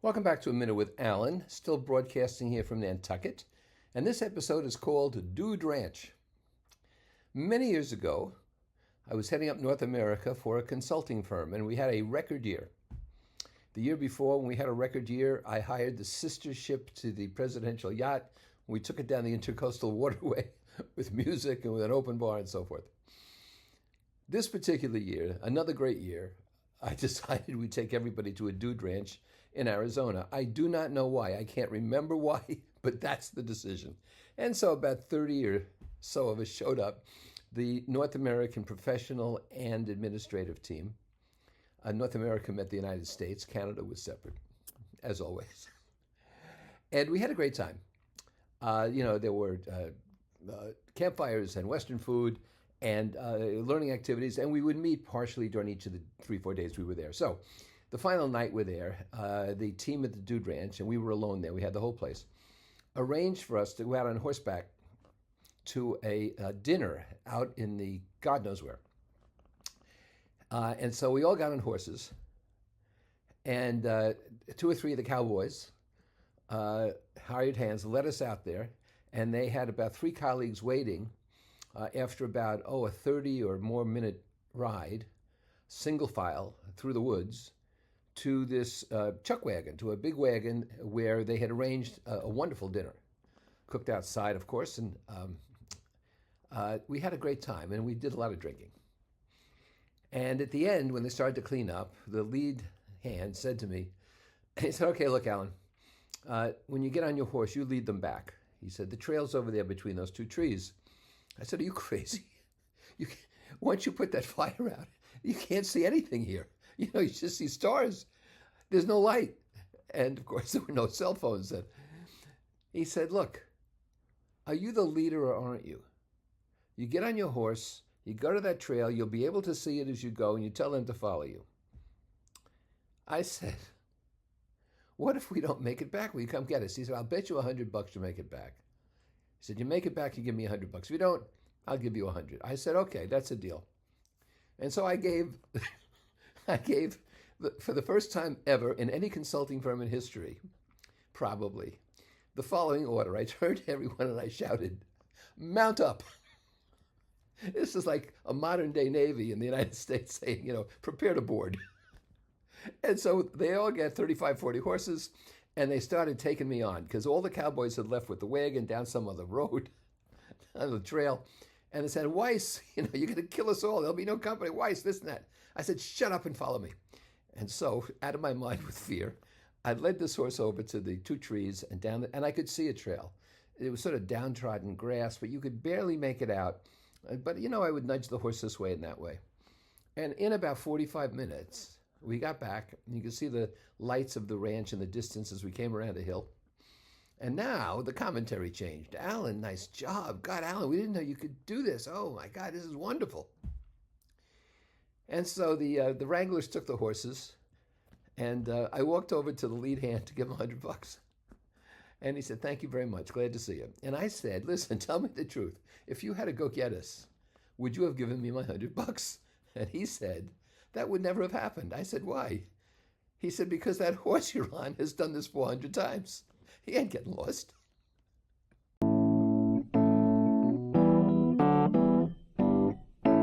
Welcome back to A Minute with Alan, still broadcasting here from Nantucket. And this episode is called Dude Ranch. Many years ago, I was heading up North America for a consulting firm, and we had a record year. The year before, when we had a record year, I hired the sister ship to the presidential yacht. We took it down the intercoastal waterway with music and with an open bar and so forth. This particular year, another great year, I decided we'd take everybody to a dude ranch in Arizona. I do not know why. I can't remember why, but that's the decision. And so about 30 or so of us showed up, the North American professional and administrative team. North America met the United States. Canada was separate, as always. And we had a great time. There were campfires and Western food and learning activities, and we would meet partially during each of the 3-4 days we were there. So the final night we're there, the team at the Dude Ranch, and we were alone there, we had the whole place, arranged for us to go out on horseback to a dinner out in the God knows where. And so we all got on horses, and 2 or 3 of the cowboys, hired hands, led us out there, and they had about 3 colleagues waiting after about, a 30 or more minute ride, single file through the woods, to this chuck wagon, to a big wagon where they had arranged a wonderful dinner, cooked outside, of course, and we had a great time, and we did a lot of drinking. And at the end, when they started to clean up, the lead hand said to me, he said, "Okay, look, Alan, when you get on your horse, you lead them back." He said, "The trail's over there between those 2 trees." I said, "Are you crazy? Once you put that fire out, you can't see anything here. You just see stars. There's no light." And of course, there were no cell phones then. He said, "Look, are you the leader or aren't you? You get on your horse, you go to that trail, you'll be able to see it as you go, and you tell them to follow you." I said, "What if we don't make it back? Will you come get us?" He said, "I'll bet you $100 to make it back." He said, "You make it back, you give me $100. If you don't, I'll give you 100. I said, "Okay, that's a deal." And so I gave, for the first time ever in any consulting firm in history, probably, the following order. I turned to everyone and I shouted, "Mount up." This is like a modern day Navy in the United States saying, prepare to board. And so they all get 35, 40 horses, and they started taking me on because all the cowboys had left with the wagon down some other road on the trail. And they said, "Weiss, you're going to kill us all. There'll be no company. Weiss, this and that." I said, "Shut up and follow me." And so, out of my mind with fear, I led this horse over to the 2 trees and and I could see a trail. It was sort of downtrodden grass, but you could barely make it out. But, I would nudge the horse this way and that way. And in about 45 minutes, we got back, and you could see the lights of the ranch in the distance as we came around a hill. And now the commentary changed. "Alan, nice job. God, Alan, we didn't know you could do this. Oh, my God, this is wonderful." And so the wranglers took the horses, and I walked over to the lead hand to give him $100. And he said, "Thank you very much. Glad to see you." And I said, "Listen, tell me the truth. If you had to go get us, would you have given me my $100? And he said, "That would never have happened." I said, "Why?" He said, "Because that horse you're on has done this 400 times. He ain't getting lost."